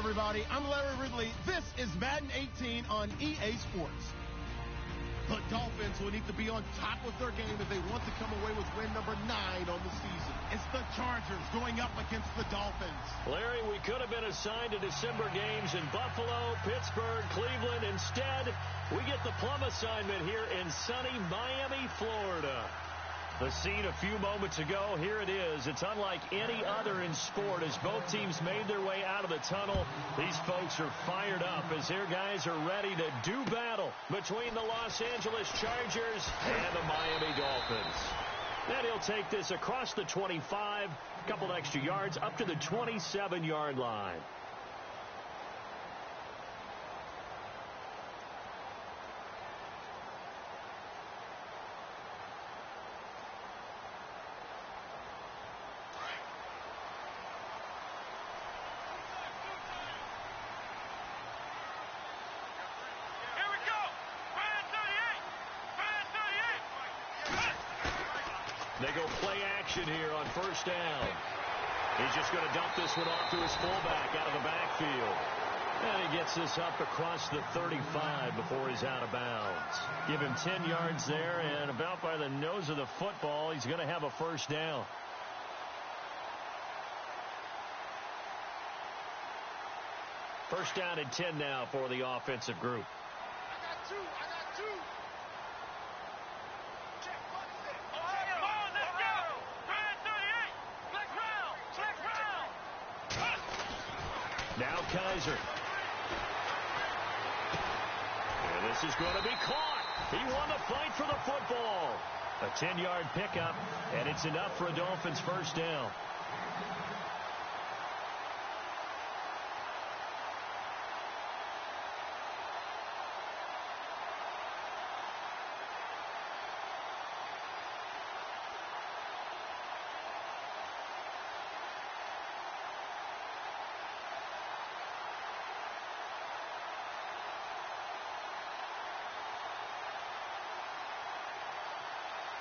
everybody. I'm Larry Ridley. This is Madden 18 on EA Sports. The Dolphins will need to be on top of their game if they want to come away with win number 9 on the season. It's the Chargers going up against the Dolphins. Larry, we could have been assigned to December games in Buffalo, Pittsburgh, Cleveland. Instead, we get the plum assignment here in sunny Miami, Florida. The scene a few moments ago, here it is. It's unlike any other in sport as both teams made their way out of the tunnel. These folks are fired up as their guys are ready to do battle between the Los Angeles Chargers and the Miami Dolphins. Then he'll take this across the 25, a couple extra yards, up to the 27-yard line. They go play action here on first down. He's just going to dump this one off to his fullback out of the backfield. And he gets this up across the 35 before he's out of bounds. Give him 10 yards there, and about by the nose of the football, he's going to have a first down. First down and 10 now for the offensive group. I got two. Now Kaiser. And this is going to be caught. He won the fight for the football. A 10-yard pickup, and it's enough for a Dolphins first down.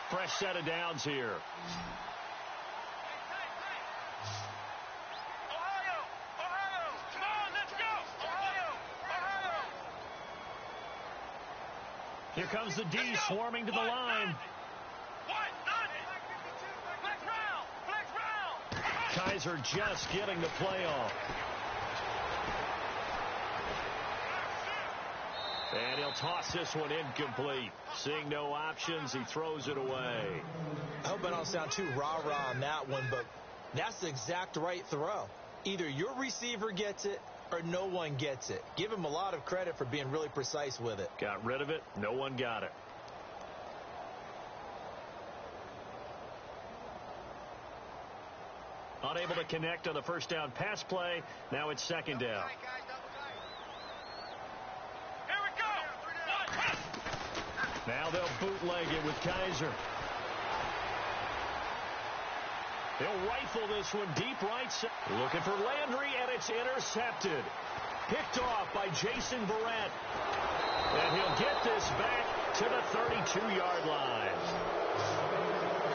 Fresh set of downs here. Ohio! Come on, let's go! Ohio! Here comes the D swarming to the line. Flex round! Kaiser just getting the play off. And he'll toss this one incomplete. Seeing no options, he throws it away. I hope I don't sound too rah-rah on that one, but that's the exact right throw. Either your receiver gets it or no one gets it. Give him a lot of credit for being really precise with it. Got rid of it. No one got it. Unable to connect on the first down pass play. Now it's second down. Now they'll bootleg it with Kaiser. He'll rifle this one deep right side. Looking for Landry, and it's intercepted. Picked off by Jason Verrett. And he'll get this back to the 32-yard line.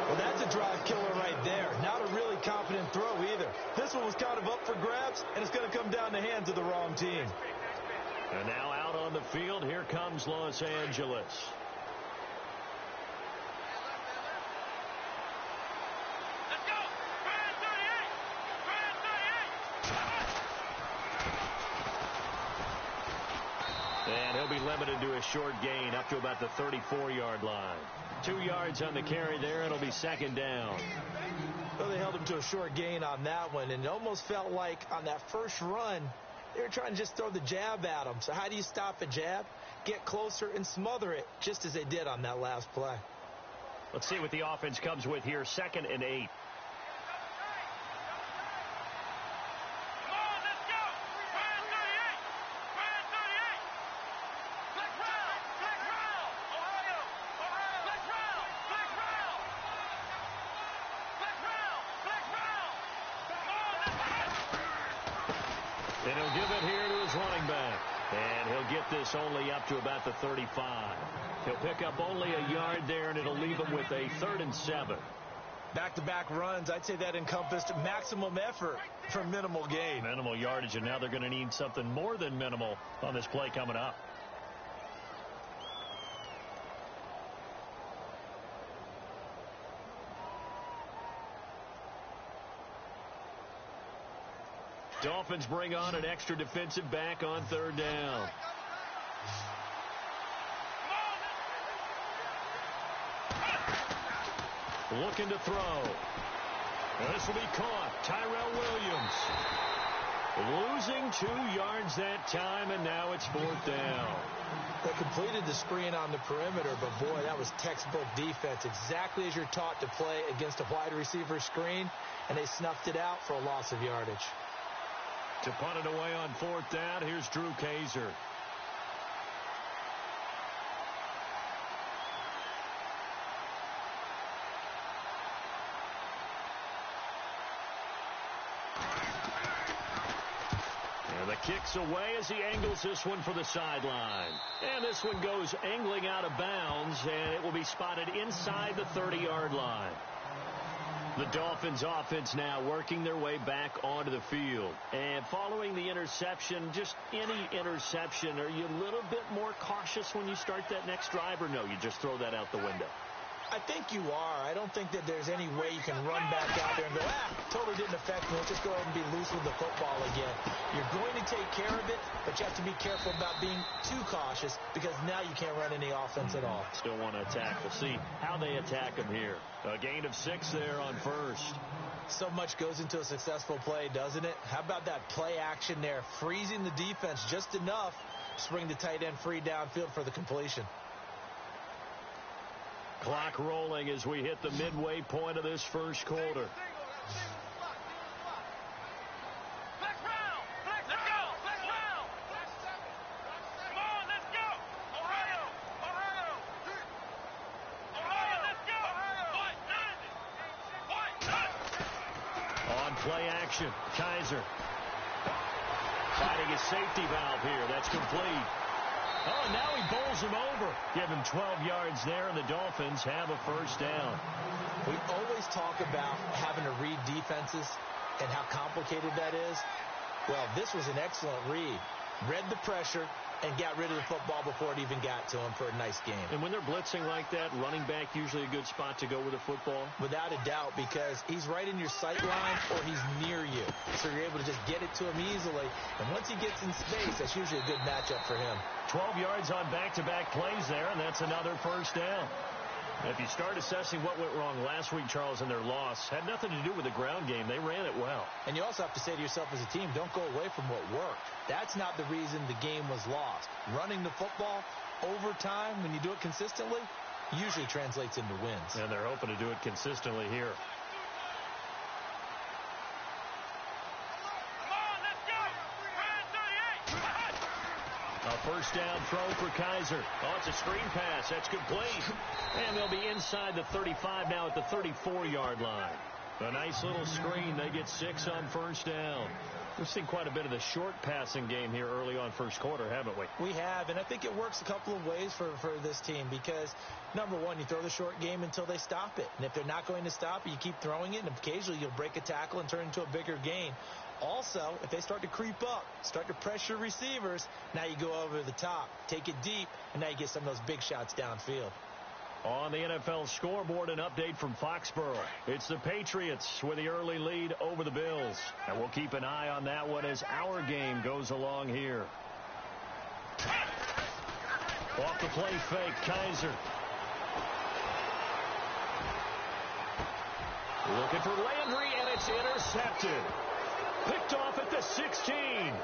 Well, that's a drive killer right there. Not a really confident throw either. This one was kind of up for grabs, and it's going to come down the hands of the wrong team. And now out on the field, here comes Los Angeles. And he'll be limited to a short gain up to about the 34-yard line. 2 yards on the carry there. It'll be second down. Well, they held him to a short gain on that one, and it almost felt like on that first run, they were trying to just throw the jab at him. So how do you stop a jab? Get closer and smother it, just as they did on that last play. Let's see what the offense comes with here. 2nd and 8. And he'll give it here to his running back. And he'll get this only up to about the 35. He'll pick up only a yard there, and it'll leave him with a 3rd and 7. Back-to-back runs, I'd say that encompassed maximum effort for minimal gain. Minimal yardage, and now they're going to need something more than minimal on this play coming up. Dolphins bring on an extra defensive back on third down. Looking to throw. This will be caught. Tyrell Williams losing 2 yards that time, and now it's fourth down. They completed the screen on the perimeter, but boy, that was textbook defense. Exactly as you're taught to play against a wide receiver screen, and they snuffed it out for a loss of yardage. To punt it away on fourth down, here's Drew Kaiser. And the kick's away as he angles this one for the sideline. And this one goes angling out of bounds, and it will be spotted inside the 30-yard line. The Dolphins offense now working their way back onto the field. And following the interception, just any interception, are you a little bit more cautious when you start that next drive, or no, you just throw that out the window? I think you are. I don't think that there's any way you can run back out there and go, totally didn't affect me. Let's just go ahead and be loose with the football again. You're going to take care of it, but you have to be careful about being too cautious because now you can't run any offense at all. Still want to attack. We'll see how they attack him here. A gain of 6 there on first. So much goes into a successful play, doesn't it? How about that play action there, freezing the defense just enough to bring the tight end free downfield for the completion. Clock rolling as we hit the midway point of this first quarter. On play action, Kaiser finding his safety valve here. That's complete. Oh, and now he bowls him over. Give him 12 yards there, and the Dolphins have a first down. We always talk about having to read defenses and how complicated that is. Well, this was an excellent read. Read the pressure and got rid of the football before it even got to him for a nice game. And when they're blitzing like that, running back usually a good spot to go with the football? Without a doubt, because he's right in your sight line or he's near you. So you're able to just get it to him easily. And once he gets in space, that's usually a good matchup for him. 12 yards on back-to-back plays there, and that's another first down. If you start assessing what went wrong last week, Charles, in their loss, had nothing to do with the ground game. They ran it well. And you also have to say to yourself as a team, don't go away from what worked. That's not the reason the game was lost. Running the football over time, when you do it consistently, usually translates into wins. And they're hoping to do it consistently here. A first down throw for Kaiser. Oh, it's a screen pass. That's complete. And they'll be inside the 35 now at the 34-yard line. A nice little screen. They get 6 on first down. We've seen quite a bit of the short passing game here early on first quarter, haven't we? We have, and I think it works a couple of ways for this team because, number one, you throw the short game until they stop it. And if they're not going to stop it, you keep throwing it, and occasionally you'll break a tackle and turn it into a bigger gain. Also, if they start to creep up, start to pressure receivers, now you go over the top, take it deep, and now you get some of those big shots downfield. On the NFL scoreboard, an update from Foxborough. It's the Patriots with the early lead over the Bills. And we'll keep an eye on that one as our game goes along here. Off the play fake, Kaiser. Looking for Landry, and it's intercepted. Picked off at the 16.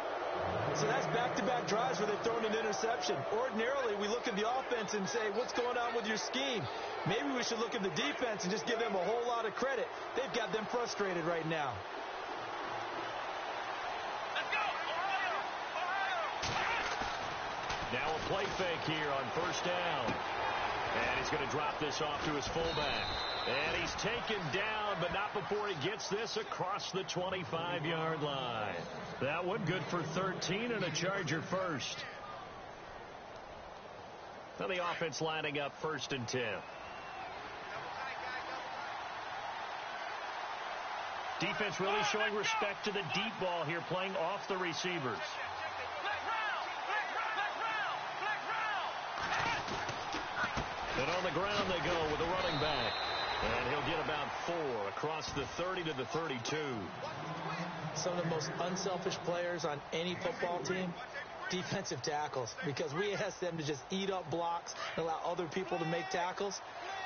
So that's back-to-back drives where they've thrown an interception. Ordinarily, we look at the offense and say, what's going on with your scheme? Maybe we should look at the defense and just give them a whole lot of credit. They've got them frustrated right now. Let's go! Ohio! Now a play fake here on first down. And he's going to drop this off to his fullback. And he's taken down, but not before he gets this across the 25-yard line. That one good for 13 and a Charger first. Now the offense lining up 1st and 10. Defense really showing respect to the deep ball here, playing off the receivers. And on the ground they go with the running back. And he'll get about 4 across the 30 to the 32. Some of the most unselfish players on any football team, defensive tackles, because we ask them to just eat up blocks and allow other people to make tackles.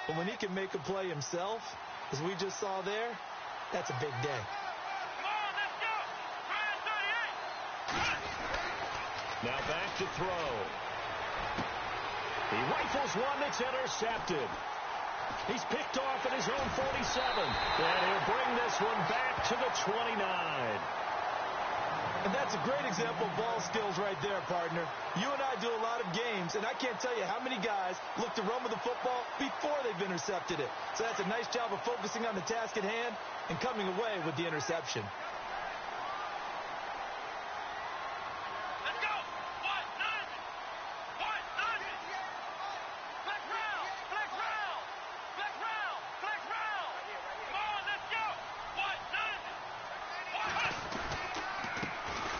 But when he can make a play himself, as we just saw there, that's a big day. Now back to throw. He rifles one that's intercepted. He's picked off at his own 47. And he'll bring this one back to the 29. And that's a great example of ball skills right there, partner. You and I do a lot of games, and I can't tell you how many guys look to run with the football before they've intercepted it. So that's a nice job of focusing on the task at hand and coming away with the interception.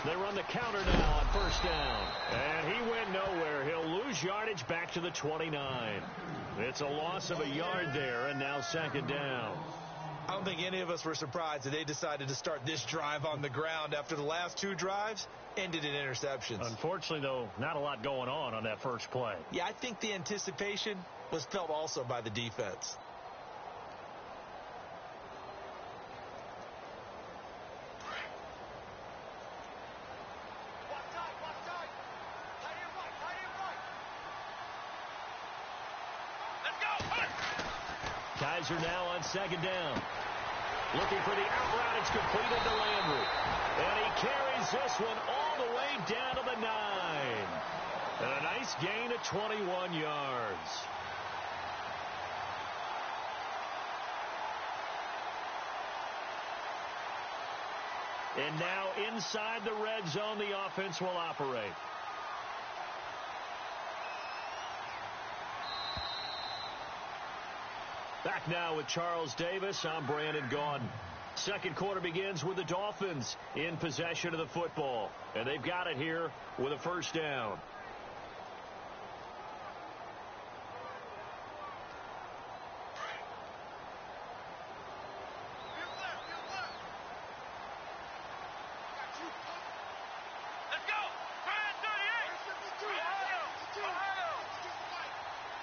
They run the counter now on first down. And he went nowhere. He'll lose yardage back to the 29. It's a loss of a yard there, and now second down. I don't think any of us were surprised that they decided to start this drive on the ground after the last 2 drives ended in interceptions. Unfortunately, though, not a lot going on that first play. Yeah, I think the anticipation was felt also by the defense. Kaiser now on second down. Looking for the out route. It's completed to Landry. And he carries this one all the way down to the 9. And a nice gain of 21 yards. And now inside the red zone, the offense will operate. Back now with Charles Davis. I'm Brandon Gaudin. Second quarter begins with the Dolphins in possession of the football. And they've got it here with a first down.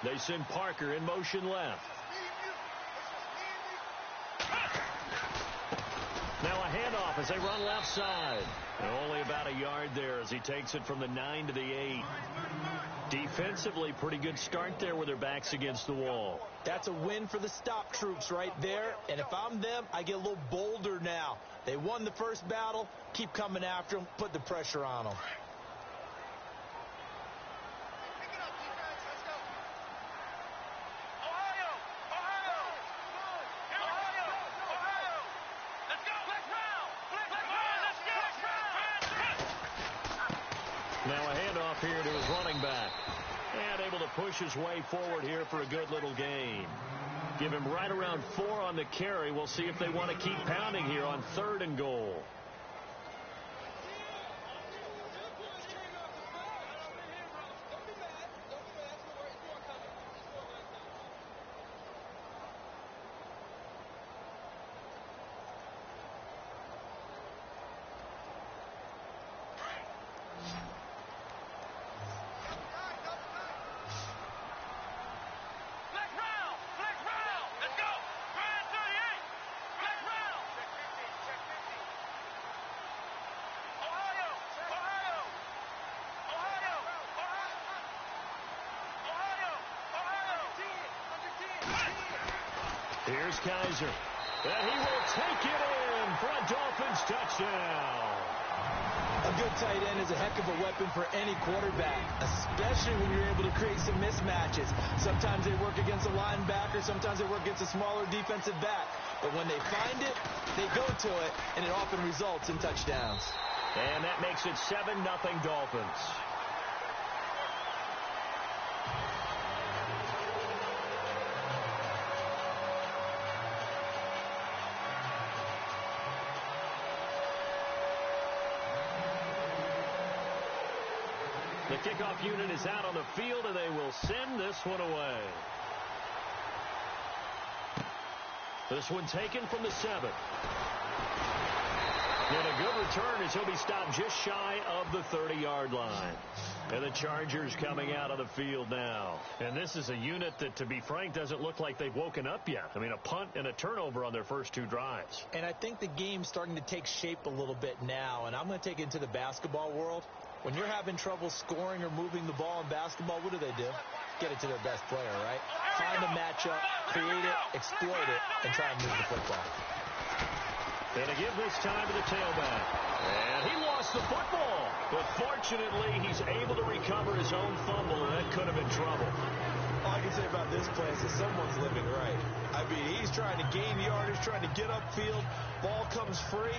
They send Parker in motion left. Now a handoff as they run left side. And only about a yard there as he takes it from the 9 to the 8. Defensively, pretty good start there with their backs against the wall. That's a win for the stop troops right there. And if I'm them, I get a little bolder now. They won the first battle. Keep coming after them. Put the pressure on them. Now a handoff here to his running back. And able to push his way forward here for a good little gain. Give him right around 4 on the carry. We'll see if they want to keep pounding here on 3rd and goal. Here's Kaiser. And he will take it in for a Dolphins touchdown. A good tight end is a heck of a weapon for any quarterback, especially when you're able to create some mismatches. Sometimes they work against a linebacker, sometimes they work against a smaller defensive back. But when they find it, they go to it, and it often results in touchdowns. And that makes it 7-0 Dolphins. The kickoff unit is out on the field, and they will send this one away. This one taken from the 7. And a good return as he'll be stopped just shy of the 30-yard line. And the Chargers coming out of the field now. And this is a unit that, to be frank, doesn't look like they've woken up yet. I mean, a punt and a turnover on their first 2 drives. And I think the game's starting to take shape a little bit now. And I'm going to take it into the basketball world. When you're having trouble scoring or moving the ball in basketball, what do? Get it to their best player, right? Find a matchup, create it, exploit it, and try and move the football. And to give this time to the tailback. And he lost the football. But fortunately, he's able to recover his own fumble, and that could have been trouble. All I can say about this play is that someone's living right. I mean, he's trying to gain yardage, trying to get upfield. Ball comes free.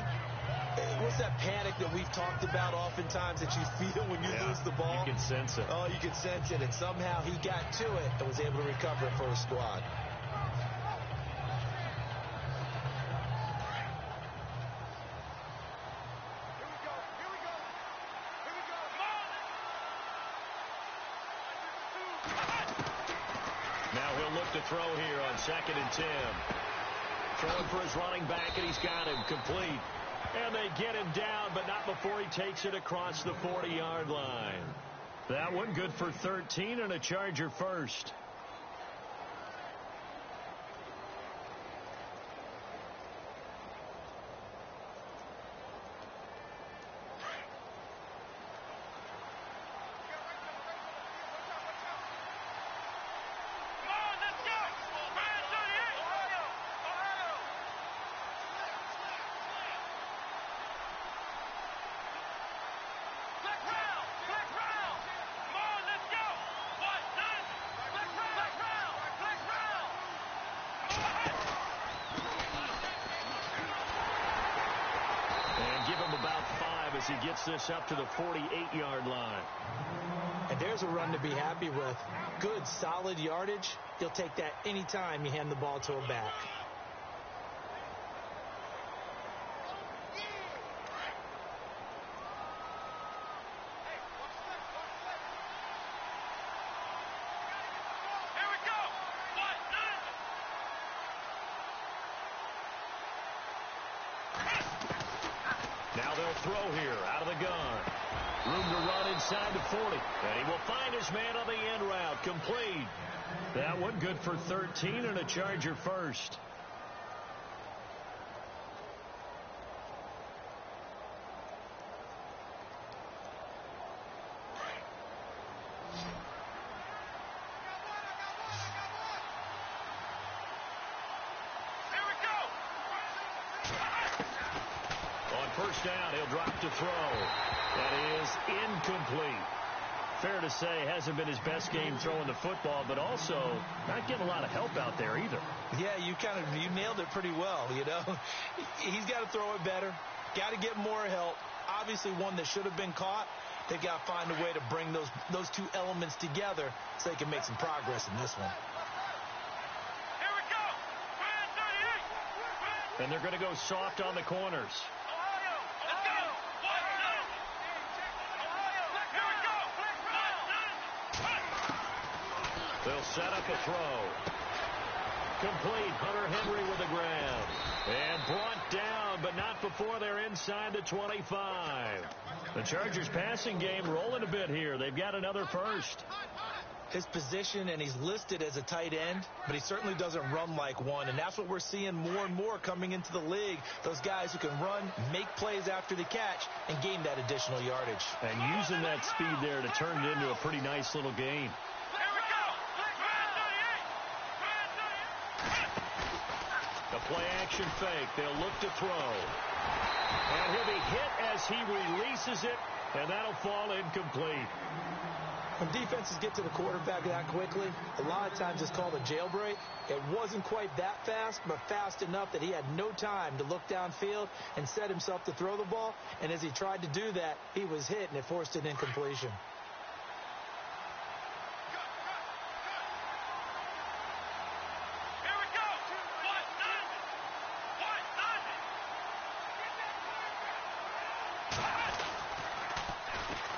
What's that panic that we've talked about oftentimes that you feel when you lose the ball? You can sense it. Oh, you can sense it. And somehow he got to it and was able to recover it for his squad. Now he'll look to throw here on 2nd and 10. Throwing for his running back, and he's got him complete. And they get him down, but not before he takes it across the 40-yard line. That one good for 13 and a Charger first. He gets this up to the 48-yard line. And there's a run to be happy with. Good, solid yardage. You'll take that anytime you hand the ball to a back. Now they'll throw here out of the gun. Room to run inside the 40. And he will find his man on the end route. Complete. That one good for 13 and a Charger first. First down, he'll drop to throw. That is incomplete. Fair to say, hasn't been his best game throwing the football, but also not getting a lot of help out there either. Yeah, you nailed it pretty well, you know. He's got to throw it better. Got to get more help. Obviously one that should have been caught. They've got to find a way to bring those 2 elements together so they can make some progress in this one. Here we go. 38. And they're going to go soft on the corners. They'll set up a throw. Complete. Hunter Henry with the grab. And brought down, but not before they're inside the 25. The Chargers passing game rolling a bit here. They've got another first. His position, and he's listed as a tight end, but he certainly doesn't run like one, and that's what we're seeing more and more coming into the league. Those guys who can run, make plays after the catch, and gain that additional yardage. And using that speed there to turn it into a pretty nice little gain. A play-action fake. They'll look to throw. And he'll be hit as he releases it, and that'll fall incomplete. When defenses get to the quarterback that quickly, a lot of times it's called a jailbreak. It wasn't quite that fast, but fast enough that he had no time to look downfield and set himself to throw the ball. And as he tried to do that, he was hit, and it forced an incompletion.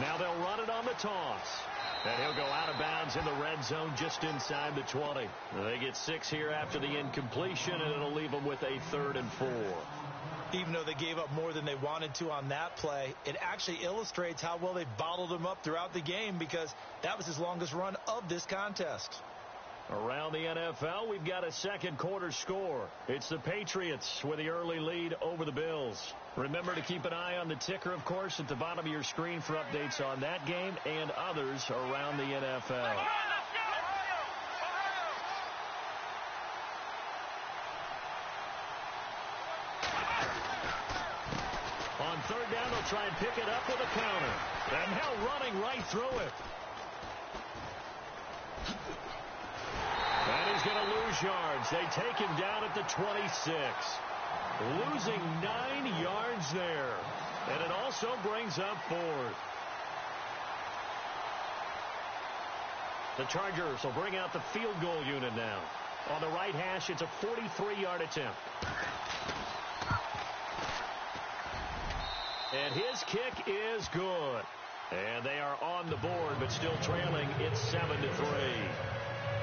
Now they'll run it on the toss. And he'll go out of bounds in the red zone just inside the 20. They get 6 here after the incompletion, and it'll leave them with a 3rd and 4. Even though they gave up more than they wanted to on that play, it actually illustrates how well they bottled them up throughout the game, because that was his longest run of this contest. Around the NFL, we've got a second quarter score. It's the Patriots with the early lead over the Bills. Remember to keep an eye on the ticker, of course, at the bottom of your screen for updates on that game and others around the NFL. On 3rd down, they'll try and pick it up with a counter. And now running right through it. And he's going to lose yards. They take him down at the 26. Losing 9 yards there. And it also brings up 4th. The Chargers will bring out the field goal unit now. On the right hash, it's a 43-yard attempt. And his kick is good. And they are on the board, but still trailing. It's 7-3.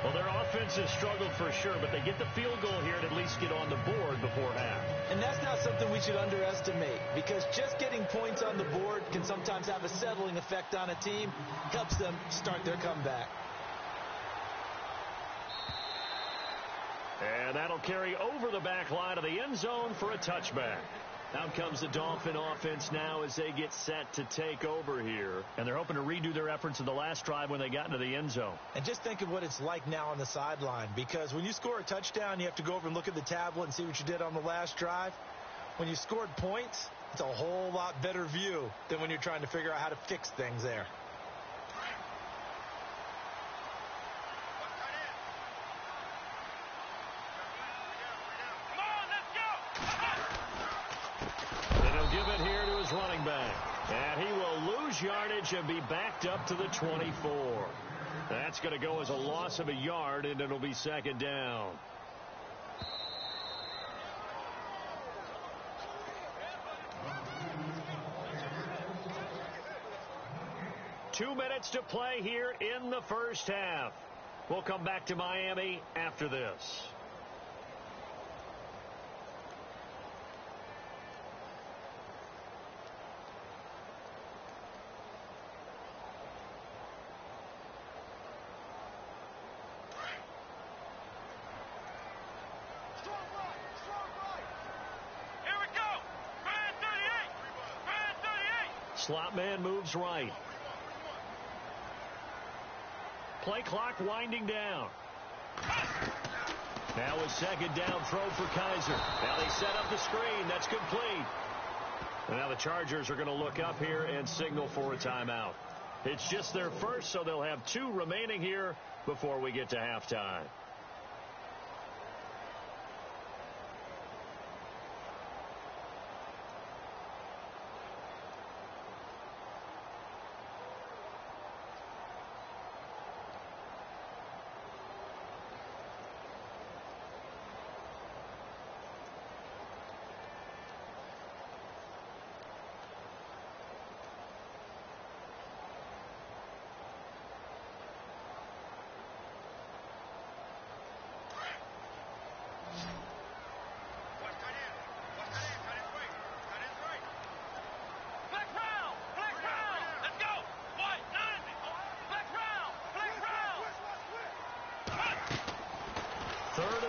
Well, their offense has struggled for sure, but they get the field goal here and at least get on the board before half. And that's not something we should underestimate, because just getting points on the board can sometimes have a settling effect on a team. Helps them start their comeback. And that'll carry over the back line of the end zone for a touchback. Out comes the Dolphin offense now as they get set to take over here. And they're hoping to redo their efforts in the last drive when they got into the end zone. And just think of what it's like now on the sideline, because when you score a touchdown, you have to go over and look at the tablet and see what you did on the last drive. When you scored points, it's a whole lot better view than when you're trying to figure out how to fix things there. Running back, and he will lose yardage and be backed up to the 24. That's going to go as a loss of a yard, and it'll be 2nd down. Two minutes to play here in the first half. We'll come back to Miami after this. Slot man moves right. Play clock winding down. Now a 2nd down throw for Kaiser. Now they set up the screen. That's complete. And now the Chargers are going to look up here and signal for a timeout. It's just their first, so they'll have 2 remaining here before we get to halftime.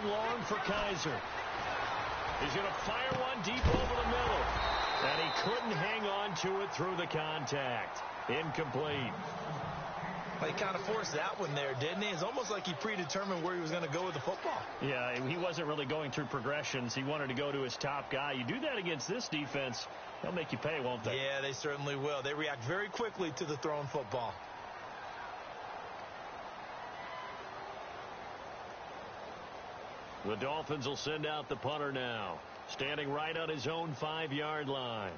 Long for Kaiser. He's going to fire one deep over the middle. And he couldn't hang on to it through the contact. Incomplete. Well, he kind of forced that one there, didn't he? It's almost like he predetermined where he was going to go with the football. Yeah, he wasn't really going through progressions. He wanted to go to his top guy. You do that against this defense, they'll make you pay, won't they? Yeah, they certainly will. They react very quickly to the thrown football. The Dolphins will send out the punter now, standing right on his own 5-yard line.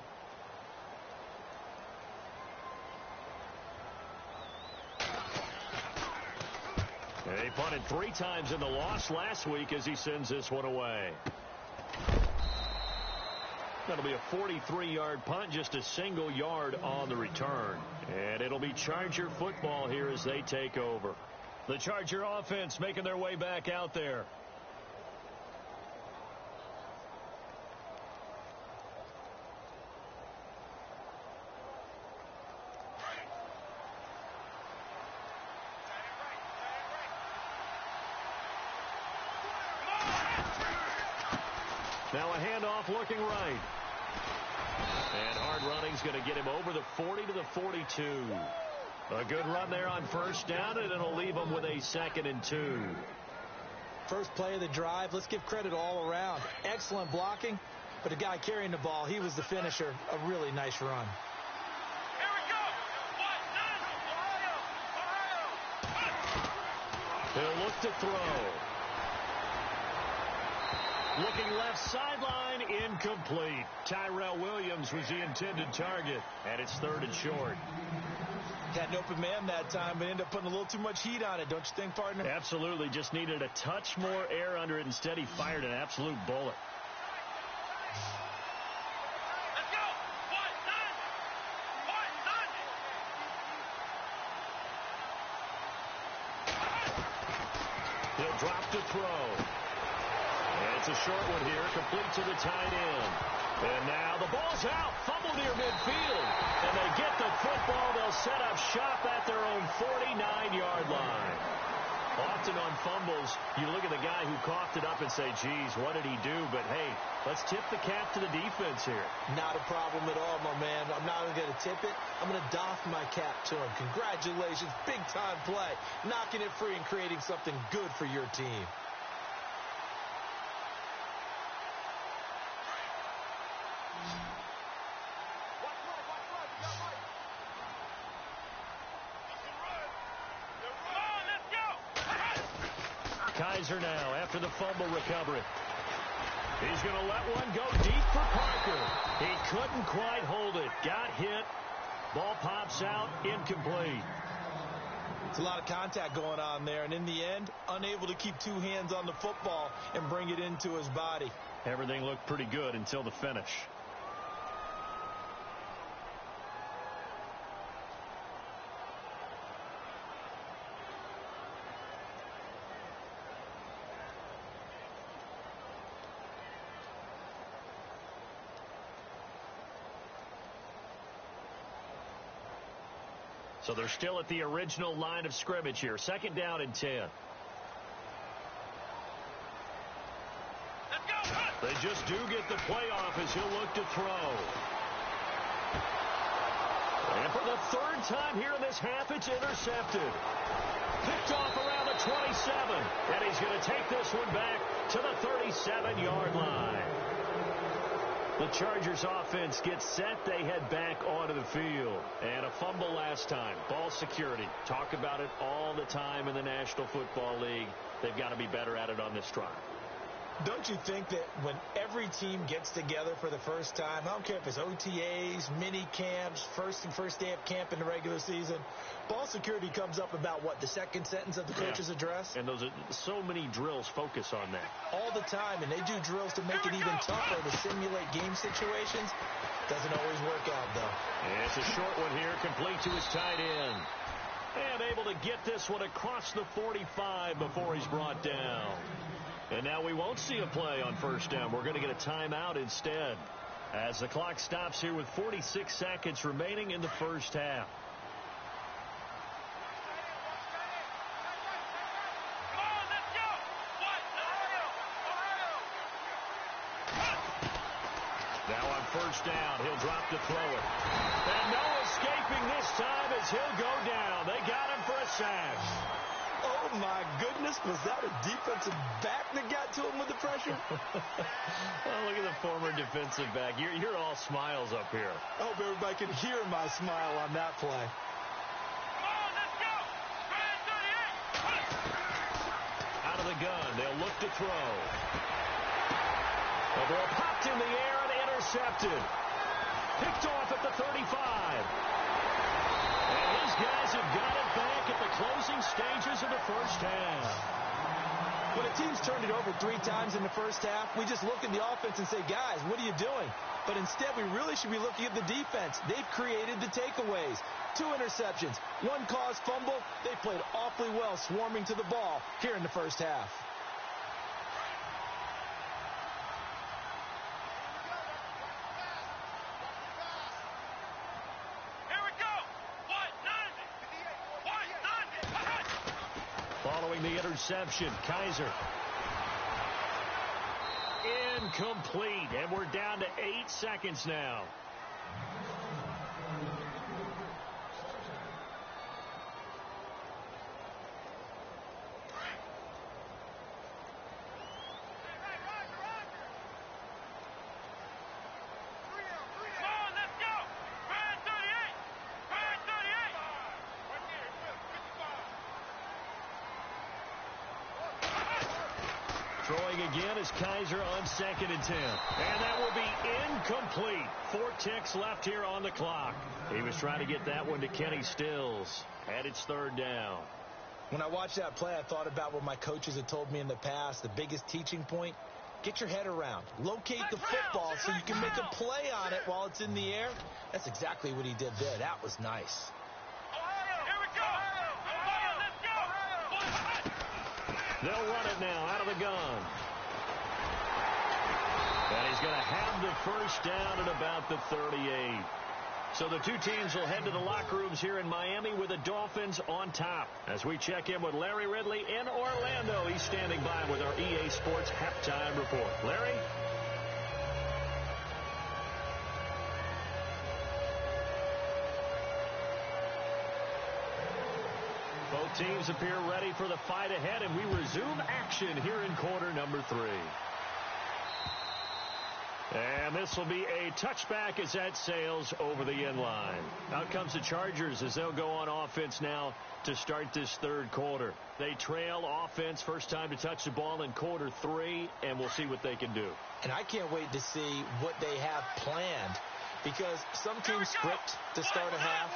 He punted 3 times in the loss last week as he sends this one away. That'll be a 43-yard punt, just a single yard on the return. And it'll be Charger football here as they take over. The Charger offense making their way back out there. Now a handoff looking right. And hard running's going to get him over the 40 to the 42. A good run there on first down, and it'll leave him with a 2nd and 2. First play of the drive, let's give credit all around. Excellent blocking, but the guy carrying the ball, he was the finisher. A really nice run. Here we go. Ohio. He'll look to throw. Looking left sideline, incomplete. Tyrell Williams was the intended target, and it's 3rd and short. Had an open man that time, but ended up putting a little too much heat on it, don't you think, partner? Absolutely. Just needed a touch more air under it. Instead, he fired an absolute bullet. Let's go. He'll drop to throw. And it's a short one here, complete to the tight end. And now the ball's out, fumble near midfield. And they get the football. They'll set up shop at their own 49-yard line. Often on fumbles, you look at the guy who coughed it up and say, geez, what did he do? But, hey, let's tip the cap to the defense here. Not a problem at all, my man. I'm not even going to tip it. I'm going to doff my cap to him. Congratulations, big-time play. Knocking it free and creating something good for your team. Kaiser now after the fumble recovery. He's going to let one go deep for Parker. He couldn't quite hold it. Got hit. Ball pops out. Incomplete. It's a lot of contact going on there, and in the end, unable to keep two hands on the football and bring it into his body. Everything looked pretty good until the finish. So they're still at the original line of scrimmage here. 2nd down and 10. Let's go. They just do get the playoff as he'll look to throw. And for the 3rd time here in this half, it's intercepted. Picked off around the 27. And he's going to take this one back to the 37-yard line. The Chargers offense gets set. They head back onto the field. And a fumble last time. Ball security. Talk about it all the time in the National Football League. They've got to be better at it on this drive. Don't you think that when every team gets together for the first time, I don't care if it's OTAs, mini camps, first day of camp in the regular season, ball security comes up about, what, the 2nd sentence of the coach's address? And those are so many drills focus on that. All the time, and they do drills to make it even tougher to simulate game situations. Doesn't always work out, though. And it's a short one here, complete to his tight end. And able to get this one across the 45 before he's brought down. And now we won't see a play on first down. We're going to get a timeout instead as the clock stops here with 46 seconds remaining in the first half. Now on first down, he'll drop to throw it. And no escaping this time as he'll go down. They got him for a sack. Oh, my goodness. Was that a defensive back that got to him with the pressure? Oh, look at the former defensive back. You're all smiles up here. I hope everybody can hear my smile on that play. Out of the gun, they'll look to throw. The ball popped in the air and intercepted. Picked off at the 35. And his guys have got it back at the closing stages of the first half. When a team's turned it over 3 times in the first half, we just look at the offense and say, guys, what are you doing? But instead, we really should be looking at the defense. They've created the takeaways. 2 interceptions, 1 caused fumble. They played awfully well swarming to the ball here in the first half. Following the interception, Kaiser. Incomplete, and we're down to 8 seconds now. Throwing again is Kaiser on 2nd and 10. And that will be incomplete. 4 ticks left here on the clock. He was trying to get that one to Kenny Stills. And it's 3rd down. When I watched that play, I thought about what my coaches had told me in the past. The biggest teaching point, get your head around. Locate the football so you can make a play on it while it's in the air. That's exactly what he did there. That was nice. They'll run it now out of the gun. And he's going to have the first down at about the 38. So the 2 teams will head to the locker rooms here in Miami with the Dolphins on top. As we check in with Larry Ridley in Orlando, he's standing by with our EA Sports halftime report. Larry? Both teams appear ready for the fight ahead, and we resume action here in quarter number 3. And this will be a touchback as that sails over the end line. Out comes the Chargers as they'll go on offense now to start this 3rd quarter. They trail offense, first time to touch the ball in quarter 3, and we'll see what they can do. And I can't wait to see what they have planned, because some teams script to start a half.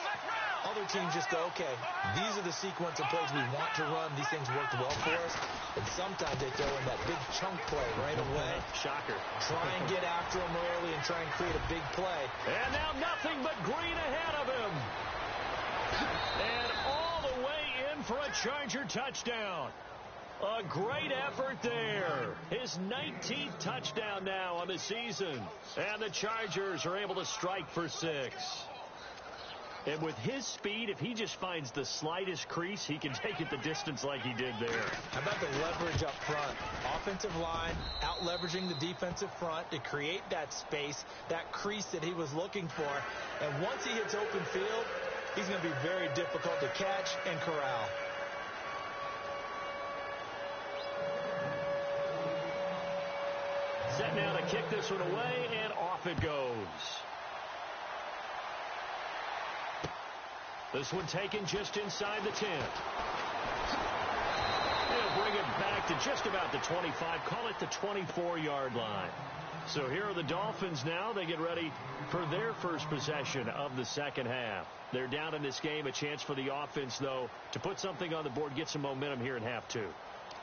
Other teams just go, okay, these are the sequence of plays we want to run. These things worked well for us. And sometimes they throw in that big chunk play right away. Shocker. Try and get after them early and try and create a big play. And now nothing but green ahead of him. And all the way in for a Charger touchdown. A great effort there. His 19th touchdown now on the season. And the Chargers are able to strike for 6. And with his speed, if he just finds the slightest crease, he can take it the distance like he did there. How about the leverage up front? Offensive line out-leveraging the defensive front to create that space, that crease that he was looking for. And once he hits open field, he's going to be very difficult to catch and corral. Set now to kick this one away, and off it goes. This one taken just inside the 10. They'll bring it back to just about the 25. Call it the 24-yard line. So here are the Dolphins now. They get ready for their first possession of the second half. They're down in this game. A chance for the offense, though, to put something on the board, get some momentum here in half 2.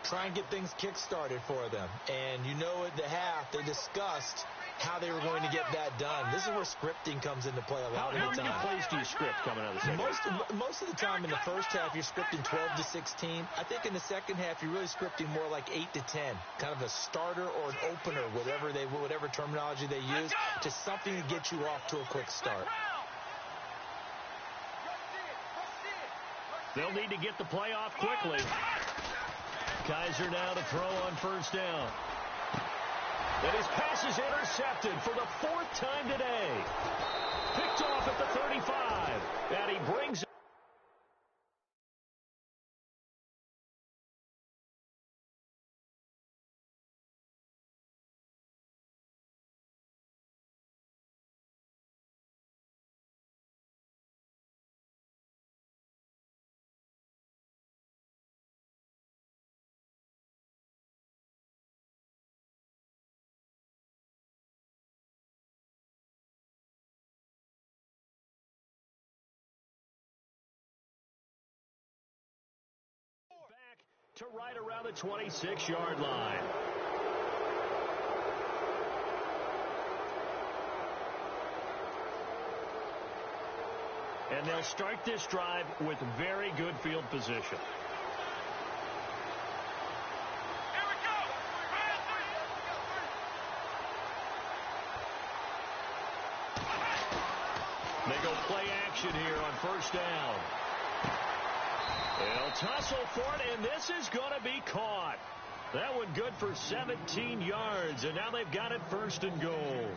Try and get things kick-started for them. And you know at the half, they discussed how they were going to get that done. This is where scripting comes into play a lot of the time. How many plays do you script coming out of the second half? Most of the time in the first half, you're scripting 12 to 16. I think in the second half, you're really scripting more like 8 to 10. Kind of a starter or an opener, whatever terminology they use, to something to get you off to a quick start. They'll need to get the play off quickly. Kaiser now to throw on first down. And his pass is intercepted for the 4th time today. Picked off at the 35. And he brings it. to right around the 26-yard line. And they'll start this drive with very good field position. They go play action here on first down. They'll tussle for it, and this is going to be caught. That one good for 17 yards, and now they've got it first and goal.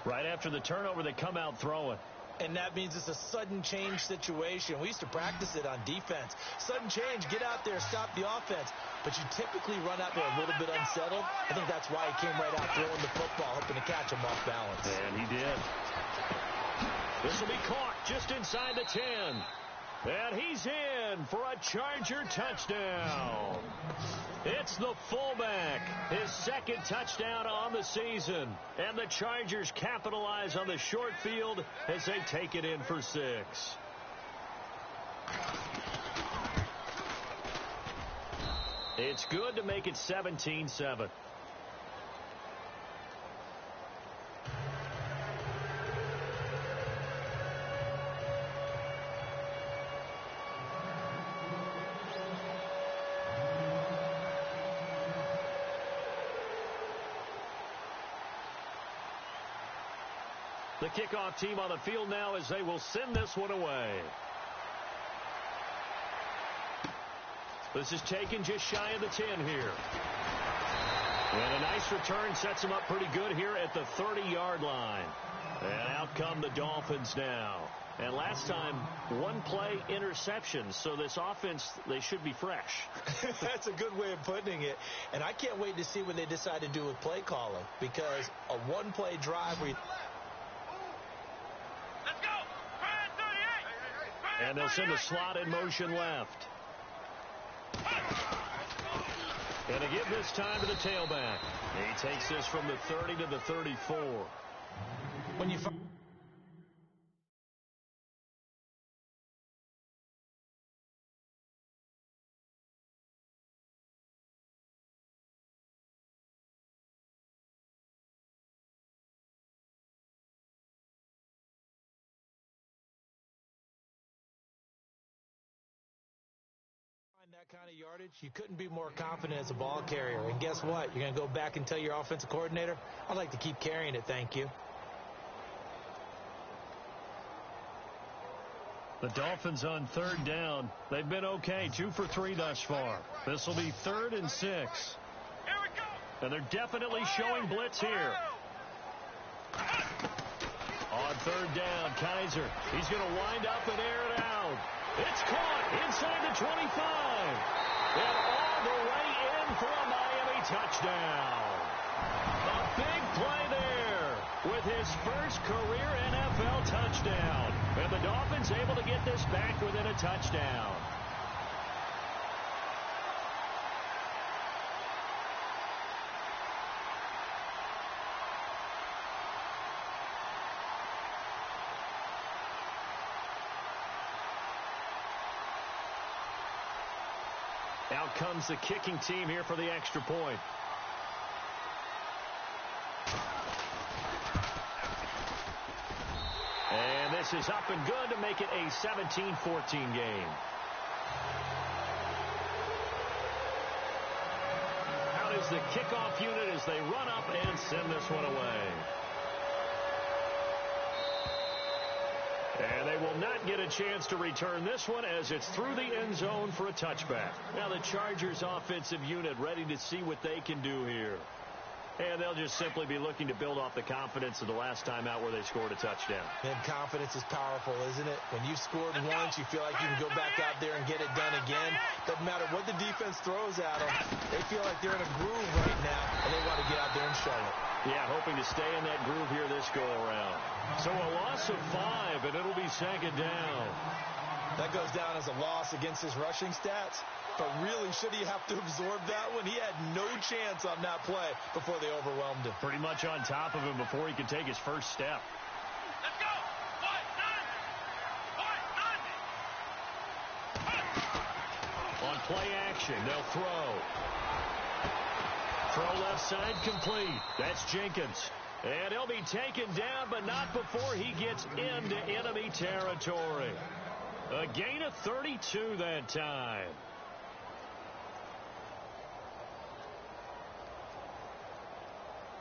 Right after the turnover, they come out throwing. And that means it's a sudden change situation. We used to practice it on defense. Sudden change, get out there, stop the offense. But you typically run out there a little bit unsettled. I think that's why he came right out throwing the football, hoping to catch him off balance. And he did. This will be caught just inside the 10. And he's in for a Charger touchdown. It's the fullback, his second touchdown on the season. And the Chargers capitalize on the short field as they take it in for 6. It's good to make it 17-7. The kickoff team on the field now as they will send this one away. This is taken just shy of the 10 here. And a nice return sets them up pretty good here at the 30-yard line. And out come the Dolphins now. And last time, one play interception. So this offense, they should be fresh. That's a good way of putting it. And I can't wait to see what they decide to do with play calling. Because a one-play drive where and they'll send a slot in motion left. And to give this time to the tailback. He takes this from the 30 to the 34. When you that kind of yardage, you couldn't be more confident as a ball carrier. And guess what? You're going to go back and tell your offensive coordinator, I'd like to keep carrying it, thank you. The Dolphins on third down. They've been okay, 2 for 3 thus far. This will be 3rd and 6. Here we go. And they're definitely showing blitz here. On third down, Kaiser. He's going to wind up and air it out. It's caught inside the 25. And all the way in for a Miami touchdown. A big play there with his first career NFL touchdown. And the Dolphins able to get this back within a touchdown. Out comes the kicking team here for the extra point. And this is up and good to make it a 17-14 game. Out is the kickoff unit as they run up and send this one away. And they will not get a chance to return this one as it's through the end zone for a touchback. Now the Chargers offensive unit ready to see what they can do here. And they'll just simply be looking to build off the confidence of the last time out where they scored a touchdown. And confidence is powerful, isn't it? When you've scored once, you feel like you can go back out there and get it done again. Doesn't matter what the defense throws at them. They feel like they're in a groove right now, and they want to get out there and show it. Yeah, hoping to stay in that groove here this go-around. So a loss of 5, and it'll be second down. That goes down as a loss against his rushing stats. But really, should he have to absorb that one? He had no chance on that play before they overwhelmed him. Pretty much on top of him before he could take his first step. Let's go. On play action, they'll throw. Throw left side complete. That's Jenkins. And he'll be taken down, but not before he gets into enemy territory. A gain of 32 that time.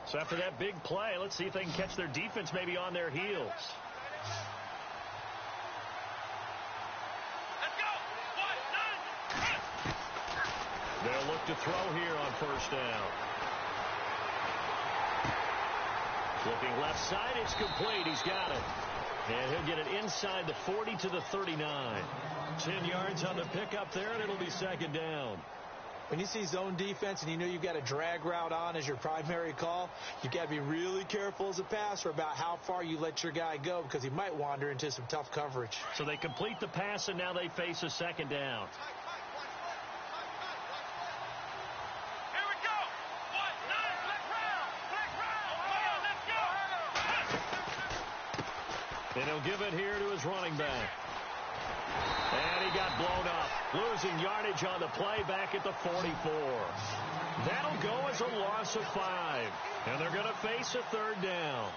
So after that big play, let's see if they can catch their defense maybe on their heels. Let's go. 1, 9, They'll look to throw here on first down. Looking left side, it's complete. He's got it. And he'll get it inside the 40 to the 39. 10 yards on the pickup there, and it'll be second down. When you see zone defense and you know you've got a drag route on as your primary call, you've got to be really careful as a passer about how far you let your guy go because he might wander into some tough coverage. So they complete the pass, and now they face a second down. Here we go. 1, 9, black round. Let's go. And he'll give it here to his running back. And he got blown up, losing yardage on the play back at the 44. That'll go as a loss of 5. And they're going to face a third down.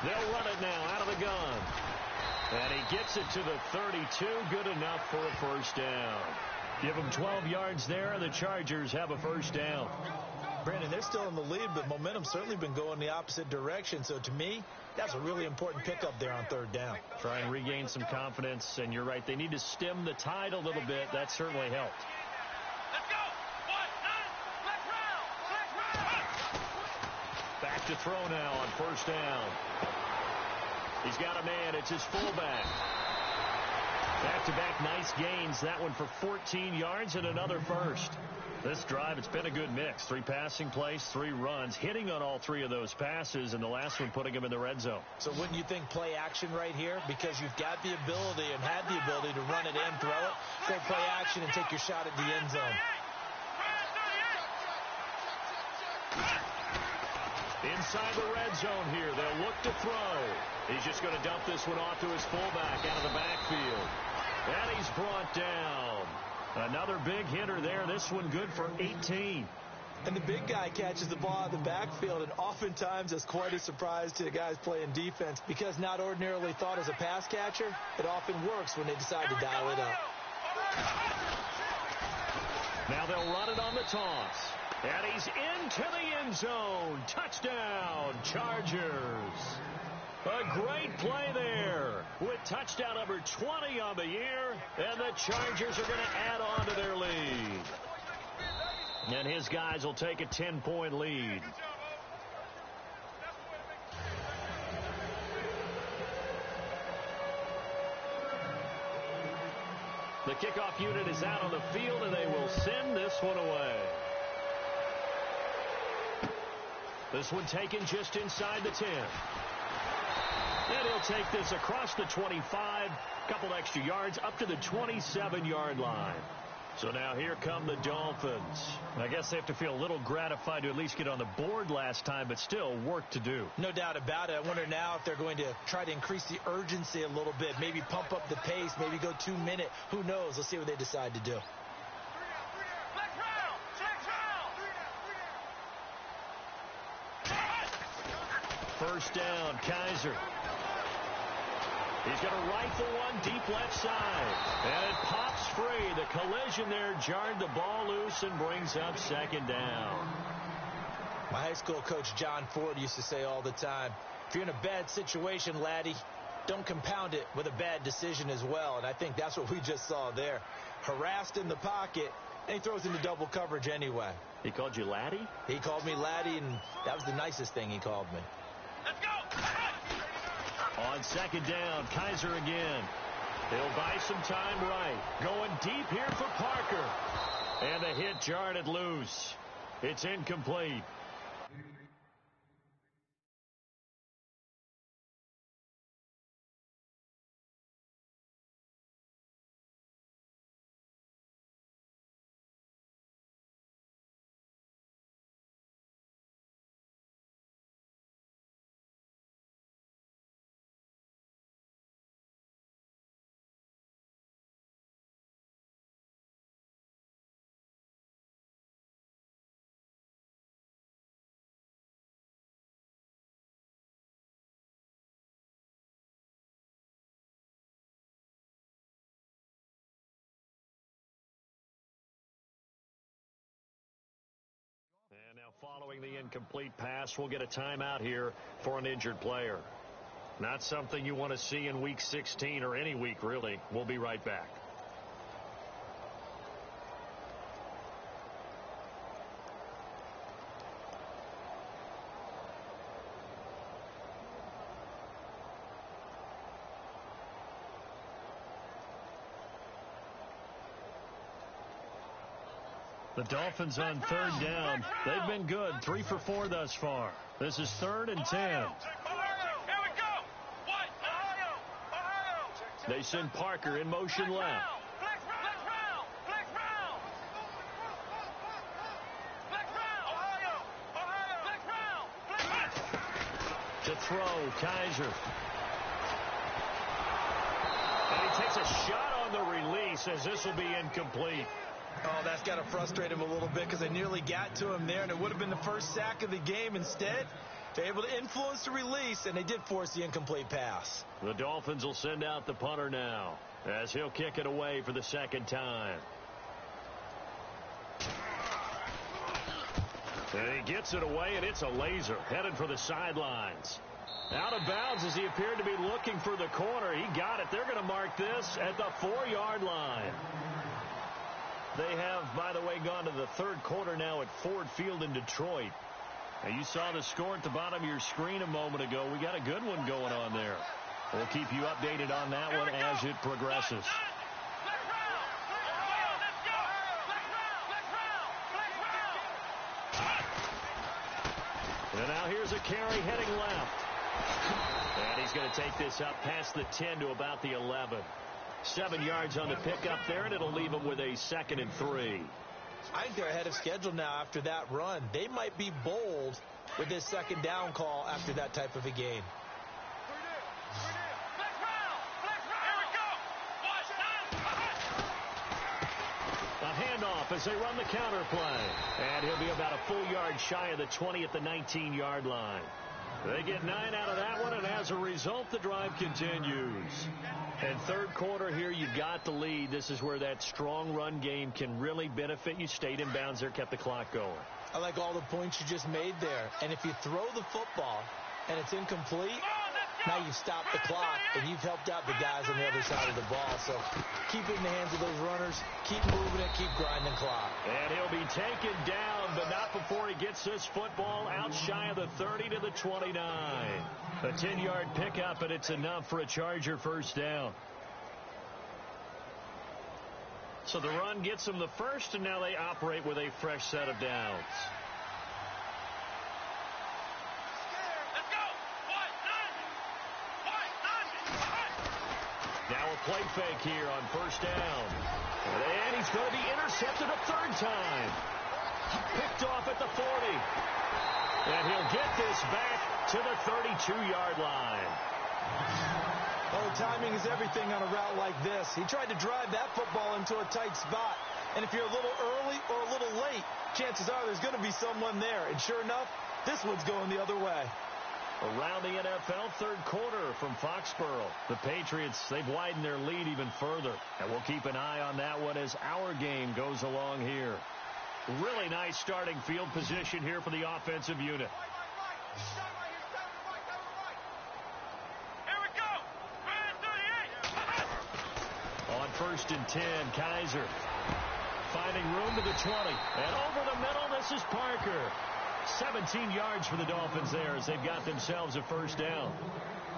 They'll run it now out of the gun. And he gets it to the 32. Good enough for a first down. Give them 12 yards there, and the Chargers have a first down. Brandon, they're still in the lead, but momentum's certainly been going the opposite direction. So to me, that's a really important pickup there on third down. Try and regain some confidence, and you're right. They need to stem the tide a little bit. That certainly helped. Let's go. 1, 9, black round. Back to throw now on first down. He's got a man. It's his fullback. Back-to-back nice gains. That one for 14 yards and another first. This drive, it's been a good mix. 3 passing plays, 3 runs, hitting on all 3 of those passes, and the last one putting him in the red zone. So wouldn't you think play action right here? Because you've got the ability and had the ability to run it in, throw it, go play action, and take your shot at the end zone. Inside the red zone here. They'll look to throw. He's just going to dump this one off to his fullback out of the backfield. And he's brought down. Another big hitter there. This one good for 18. And the big guy catches the ball out of the backfield, and oftentimes is quite a surprise to the guys playing defense because not ordinarily thought as a pass catcher, it often works when they decide to dial it up. Now they'll run it on the toss. And he's into the end zone. Touchdown, Chargers. A great play there with touchdown number 20 on the year. And the Chargers are going to add on to their lead. And his guys will take a 10-point lead. The kickoff unit is out on the field, and they will send this one away. This one taken just inside the 10. And he'll take this across the 25, couple extra yards, up to the 27-yard line. So now here come the Dolphins. I guess they have to feel a little gratified to at least get on the board last time, but still work to do. No doubt about it. I wonder now if they're going to try to increase the urgency a little bit, maybe pump up the pace, maybe go 2-minute. Who knows? Let's see what they decide to do. First down, Kaiser. He's going to rifle one deep left side. And it pops free. The collision there jarred the ball loose and brings up second down. My high school coach, John Ford, used to say all the time, if you're in a bad situation, laddie, don't compound it with a bad decision as well. And I think that's what we just saw there. Harassed in the pocket, and he throws into double coverage anyway. He called you laddie? He called me laddie, and that was the nicest thing he called me. Let's go! On second down, Kaiser again. He'll buy some time right. Going deep here for Parker. And the hit jarred it loose. It's incomplete. And now following the incomplete pass, we'll get a timeout here for an injured player. Not something you want to see in Week 16 or any week, really. We'll be right back. The Dolphins on third down. They've been good, 3 for 4 thus far. This is 3rd and 10. They send Parker in motion left. To throw, Kaiser. And he takes a shot on the release as this will be incomplete. Oh, that's got to frustrate him a little bit because they nearly got to him there, and it would have been the first sack of the game. Instead, they're able to influence the release, and they did force the incomplete pass. The Dolphins will send out the punter now as he'll kick it away for the second time. And he gets it away, and it's a laser headed for the sidelines. Out of bounds as he appeared to be looking for the corner. He got it. They're going to mark this at the 4-yard line. They have, by the way, gone to the third quarter now at Ford Field in Detroit. Now, you saw the score at the bottom of your screen a moment ago. We got a good one going on there. We'll keep you updated on that one as it progresses. And now here's a carry heading left. And he's going to take this up past the 10 to about the 11. 7 yards on the pickup there, and it'll leave them with a 2nd and 3. I think they're ahead of schedule now after that run. They might be bold with this second down call after that type of a game. A handoff as they run the counter play. And he'll be about a full yard shy of the 20 at the 19-yard line. They get 9 out of that one, and as a result, the drive continues. And third quarter here, you got the lead. This is where that strong run game can really benefit you. Stayed in bounds there, kept the clock going. I like all the points you just made there. And if you throw the football and it's incomplete, now you've stopped the clock and you've helped out the guys on the other side of the ball. So keep it in the hands of those runners. Keep moving it. Keep grinding the clock. And he'll be taken down, but not before he gets this football out shy of the 30 to the 29. A 10-yard pickup, and it's enough for a Charger first down. So the run gets them the first, and now they operate with a fresh set of downs. Now a play fake here on first down. And he's going to be intercepted a third time. Picked off at the 40. And he'll get this back to the 32-yard line. Well, the timing is everything on a route like this. He tried to drive that football into a tight spot. And if you're a little early or a little late, chances are there's going to be someone there. And sure enough, this one's going the other way. Around the NFL, third quarter from Foxborough. The Patriots, they've widened their lead even further. And we'll keep an eye on that one as our game goes along here. Really nice starting field position here for the offensive unit. Here we go. 38. On 1st and 10, Kaiser finding room to the 20. And over the middle, this is Parker. 17 yards for the Dolphins there as they've got themselves a first down.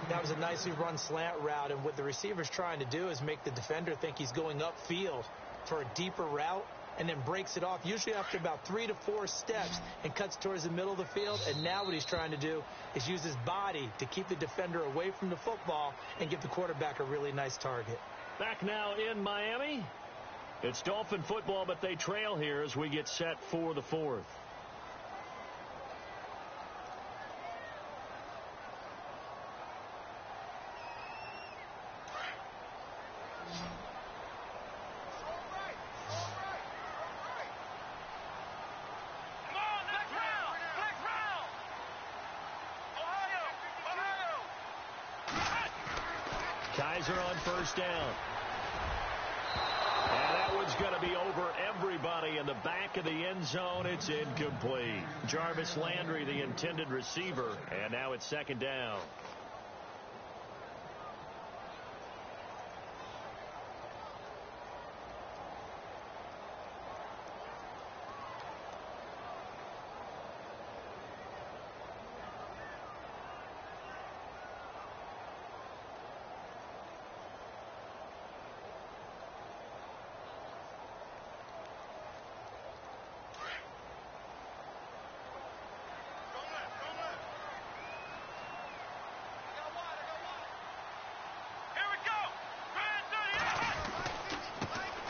That was a nicely run slant route, and what the receiver's trying to do is make the defender think he's going upfield for a deeper route, and then breaks it off, usually after about 3 to 4 steps, and cuts towards the middle of the field. And now what he's trying to do is use his body to keep the defender away from the football and give the quarterback a really nice target. Back now in Miami. It's Dolphin football, but they trail here as we get set for the fourth. Kaiser on first down. And that one's going to be over everybody in the back of the end zone. It's incomplete. Jarvis Landry, the intended receiver. And now it's second down.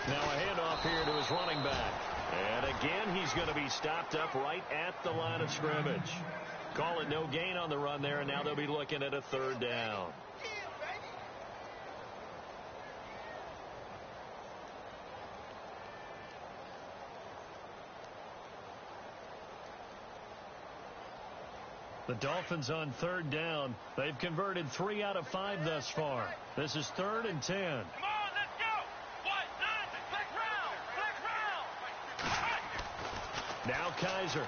Now a handoff here to his running back. And again, he's going to be stopped up right at the line of scrimmage. Call it no gain on the run there, and now they'll be looking at a third down. The Dolphins on third down. They've converted 3 out of 5 thus far. This is 3rd and 10. Now Kaiser.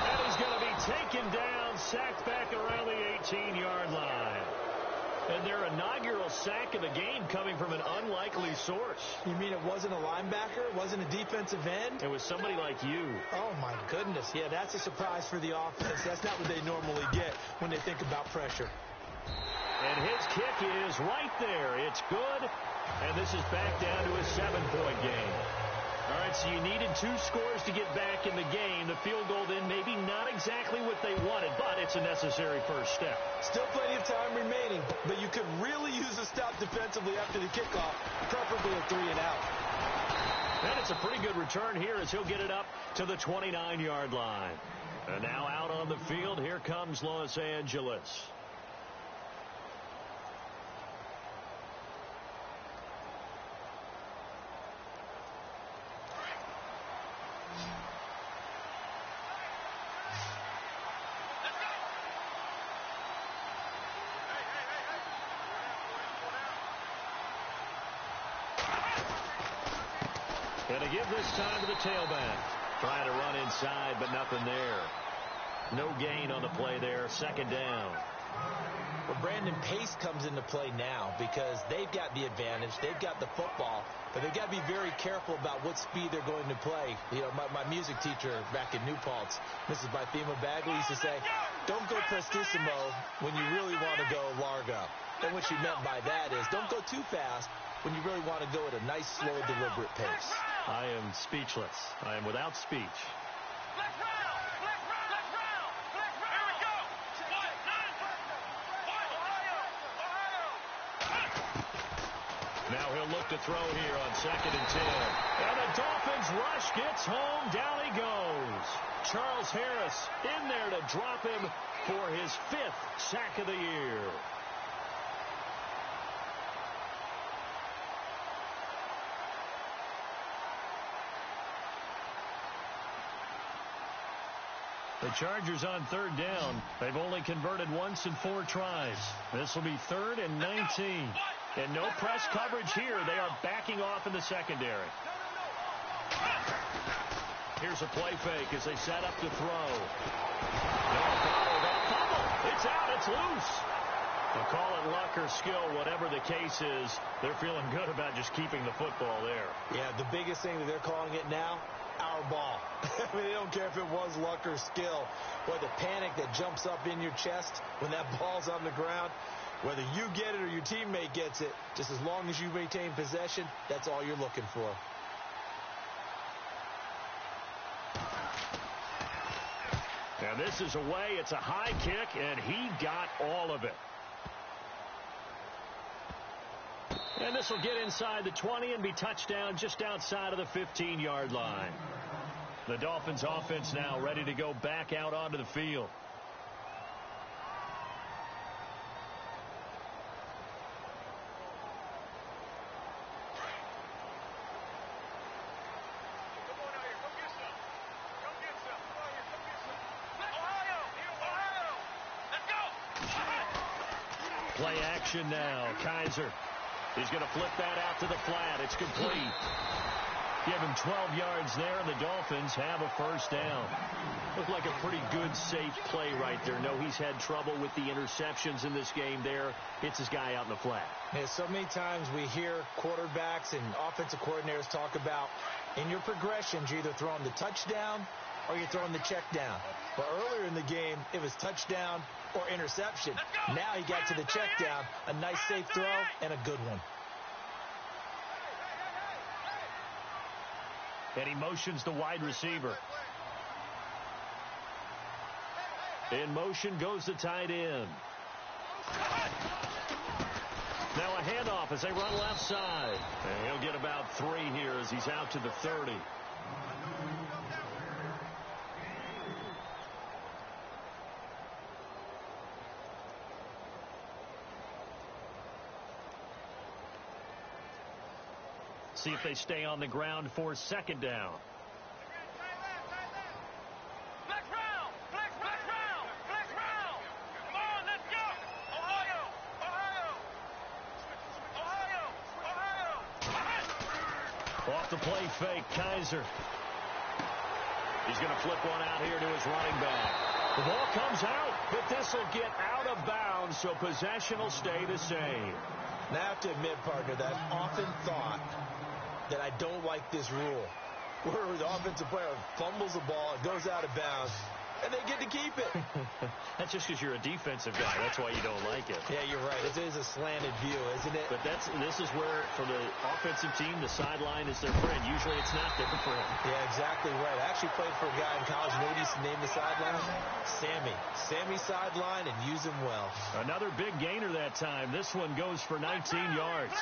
And he's going to be taken down, sacked back around the 18-yard line. And their inaugural sack of the game coming from an unlikely source. You mean it wasn't a linebacker? It wasn't a defensive end? It was somebody like you. Oh, my goodness. Yeah, that's a surprise for the offense. That's not what they normally get when they think about pressure. And his kick is right there. It's good. And this is back down to a 7-point game. All right, so you needed 2 scores to get back in the game. The field goal then maybe not exactly what they wanted, but it's a necessary first step. Still plenty of time remaining, but you could really use a stop defensively after the kickoff, preferably a 3-and-out. And it's a pretty good return here as he'll get it up to the 29-yard line. And now out on the field, here comes Los Angeles. And to give this time to the tailback. Trying to run inside, but nothing there. No gain on the play there. Second down. Well, Brandon, pace comes into play now because they've got the advantage. They've got the football, but they've got to be very careful about what speed they're going to play. You know, my music teacher back in New Paltz, Mrs. Bythema Bagley, used to say, don't go prestissimo when you really want to go largo. And what she meant by that is don't go too fast when you really want to go at a nice, slow, deliberate pace. I am speechless. I am without speech. Now he'll look to throw here on 2nd and 10. And the Dolphins rush gets home. Down he goes. Charles Harris in there to drop him for his 5th sack of the year. The Chargers on 3rd down. They've only converted once in 4 tries. This will be 3rd and 19. And no press coverage here. They are backing off in the secondary. Here's a play fake as they set up to throw. It's out. It's loose. They'll call it luck or skill, whatever the case is. They're feeling good about just keeping the football there. Yeah, the biggest thing that they're calling it now, our ball. I mean, they don't care if it was luck or skill. Or the panic that jumps up in your chest when that ball's on the ground. Whether you get it or your teammate gets it, just as long as you maintain possession, that's all you're looking for. And this is away. It's a high kick, and he got all of it. And this will get inside the 20 and be touchdown just outside of the 15-yard line. The Dolphins offense now ready to go back out onto the field. Play action now. Kaiser. He's going to flip that out to the flat. It's complete. Give him 12 yards there, and the Dolphins have a first down. Looked like a pretty good, safe play right there. No, he's had trouble with the interceptions in this game there. Hits his guy out in the flat. Yeah, so many times we hear quarterbacks and offensive coordinators talk about in your progressions, you're either throwing the touchdown or you're throwing the check down. But earlier in the game, it was touchdown or interception. Now he got to the check down, a nice safe throw, and a good one. And he motions the wide receiver. In motion goes the tight end. Now a handoff as they run left side. And he'll get about 3 here as he's out to the 30. See if they stay on the ground for second down. Flex round! Flex round! Flex round! Come on, let's go! Ohio! Off the play fake, Kaiser. He's going to flip one out here to his running back. The ball comes out, but this will get out of bounds, so possession will stay the same. Now, I have to admit, partner, that I've often thought that I don't like this rule, where the offensive player fumbles the ball, it goes out of bounds, and they get to keep it. That's just because you're a defensive guy. That's why you don't like it. Yeah, you're right. It is a slanted view, isn't it? But this is where, for the offensive team, the sideline is their friend. Usually it's not their friend. Yeah, exactly right. I actually played for a guy in college. You know what he used to name the sideline? Sammy. Sammy sideline, and use him well. Another big gainer that time. This one goes for 19 yards.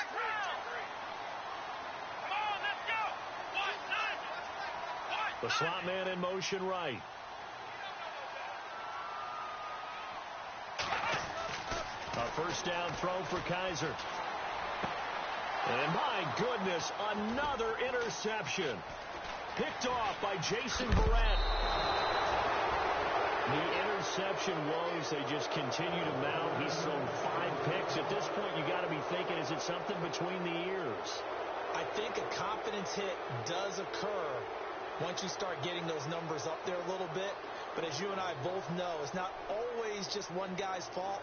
The slot man in motion right. A first down throw for Kaiser. And my goodness, another interception. Picked off by Jason Barrett. The interception woes, they just continue to mount. He's thrown 5 picks. At this point, you got to be thinking, is it something between the ears? I think a confidence hit does occur once you start getting those numbers up there a little bit. But as you and I both know, it's not always just one guy's fault.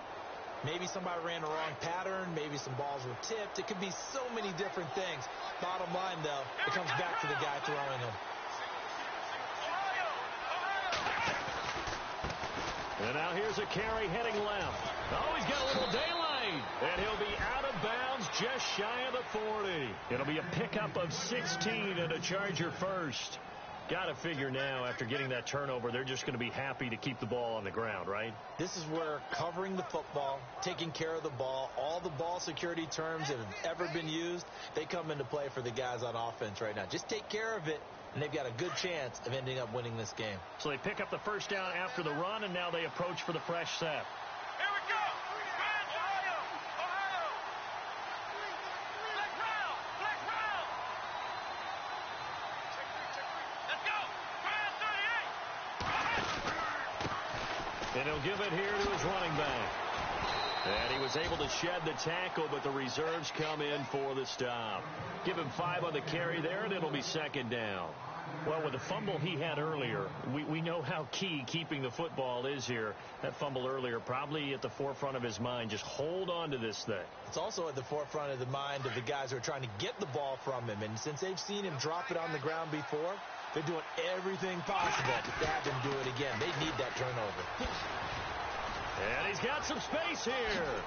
Maybe somebody ran the wrong pattern. Maybe some balls were tipped. It could be so many different things. Bottom line, though, it comes back to the guy throwing them. And now here's a carry heading left. Oh, he's got a little daylight. And he'll be out of bounds just shy of the 40. It'll be a pickup of 16 and a Charger first. Got to figure now, after getting that turnover, they're just going to be happy to keep the ball on the ground, right? This is where covering the football, taking care of the ball, all the ball security terms that have ever been used, they come into play for the guys on offense right now. Just take care of it, and they've got a good chance of ending up winning this game. So they pick up the first down after the run, and now they approach for the fresh set. Here we go! Ohio! Flex round! Flex round! Let's go! And he'll give it here to his running back. And he was able to shed the tackle, but the reserves come in for the stop. Give him 5 on the carry there, and it'll be second down. Well, with the fumble he had earlier, we know how key keeping the football is here. That fumble earlier probably at the forefront of his mind. Just hold on to this thing. It's also at the forefront of the mind of the guys who are trying to get the ball from him. And since they've seen him drop it on the ground before, they're doing everything possible to have him do it again. They need that turnover. And he's got some space here.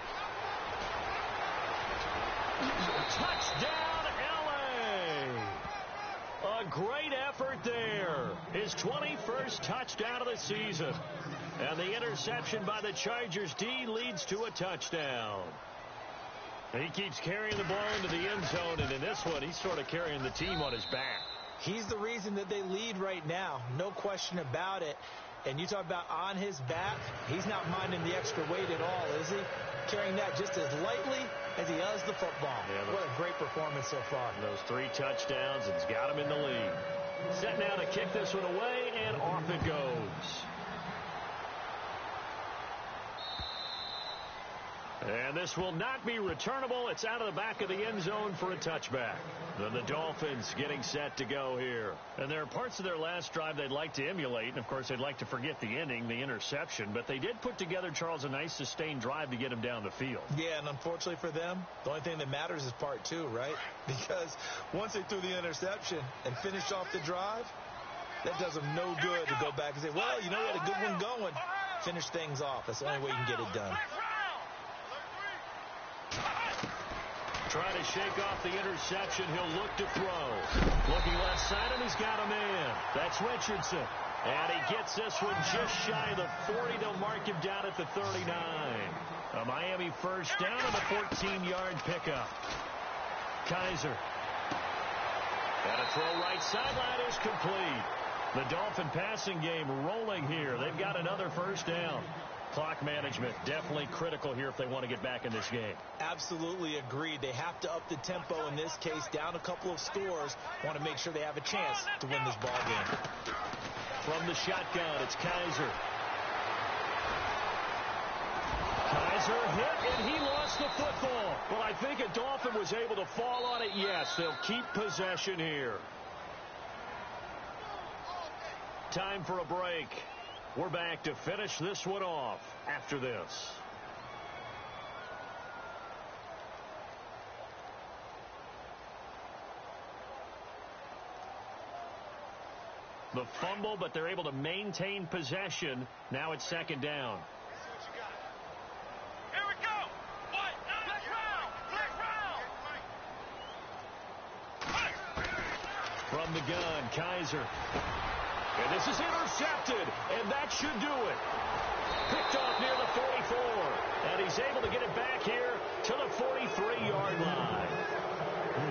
Touchdown, L.A. A great effort there. His his 21st touchdown of the season. And the interception by the Chargers D leads to a touchdown. He keeps carrying the ball into the end zone, and in this one, he's sort of carrying the team on his back. He's the reason that they lead right now. No question about it. And you talk about on his back, he's not minding the extra weight at all, is he? Carrying that just as lightly as he does the football. Yeah, what a great performance so far. Those 3 touchdowns, it's got him in the lead. Set now to kick this one away, and off it goes. And this will not be returnable. It's out of the back of the end zone for a touchback. The Dolphins getting set to go here. And there are parts of their last drive they'd like to emulate. And, of course, they'd like to forget the inning, the interception. But they did put together, Charles, a nice sustained drive to get him down the field. Yeah, and unfortunately for them, the only thing that matters is part 2, right? Because once they threw the interception and finished off the drive, that does them no good to go back and say, well, you know, we had a good one going. Finish things off. That's the only way you can get it done. Trying to shake off the interception. He'll look to throw. Looking left side, and he's got a man. That's Richardson. And he gets this one just shy of the 40. They'll mark him down at the 39. A Miami first down on the 14-yard pickup. Kaiser. And a throw right sideline is complete. The Dolphin passing game rolling here. They've got another first down. Clock management definitely critical here if they want to get back in this game. Absolutely agreed. They have to up the tempo in this case, down a couple of scores. Want to make sure they have a chance to win this ball game. From the shotgun, it's Kaiser. Kaiser hit, and he lost the football. Well, I think a Dolphin was able to fall on it. Yes, they'll keep possession here. Time for a break. We're back to finish this one off after this. The fumble, but they're able to maintain possession. Now it's second down. Here we go. What? Flex round. From the gun, Kaiser. And this is intercepted, and that should do it. Picked off near the 44, and he's able to get it back here to the 43-yard line.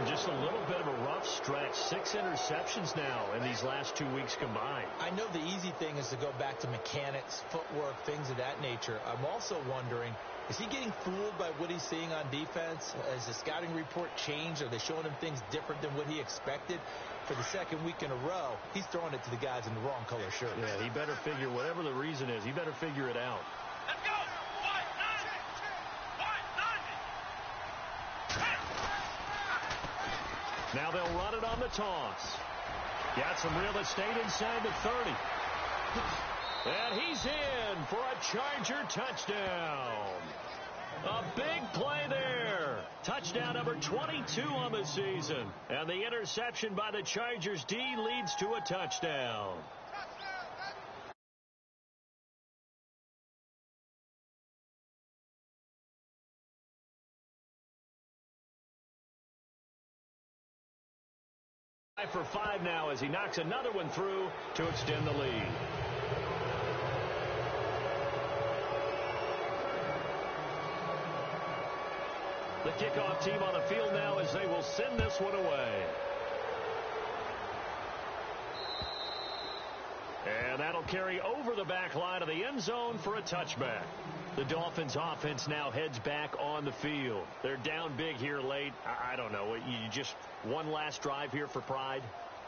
Just a little bit of a rough stretch. 6 interceptions now in these last 2 weeks combined. I know the easy thing is to go back to mechanics, footwork, things of that nature. I'm also wondering, is he getting fooled by what he's seeing on defense? Has the scouting report changed? Are they showing him things different than what he expected? For the second week in a row, he's throwing it to the guys in the wrong color shirt. Yeah, he better figure, whatever the reason is, he better figure it out. Let's go. Now they'll run it on the toss. Got some real estate inside the 30. And he's in for a Charger touchdown. A big play there. Touchdown number 22 on the season. And the interception by the Chargers D leads to a touchdown. For 5 now as he knocks another one through to extend the lead. The kickoff team on the field now as they will send this one away. And that'll carry over the back line of the end zone for a touchback. The Dolphins offense now heads back on the field. They're down big here late. I don't know. You just one last drive here for pride?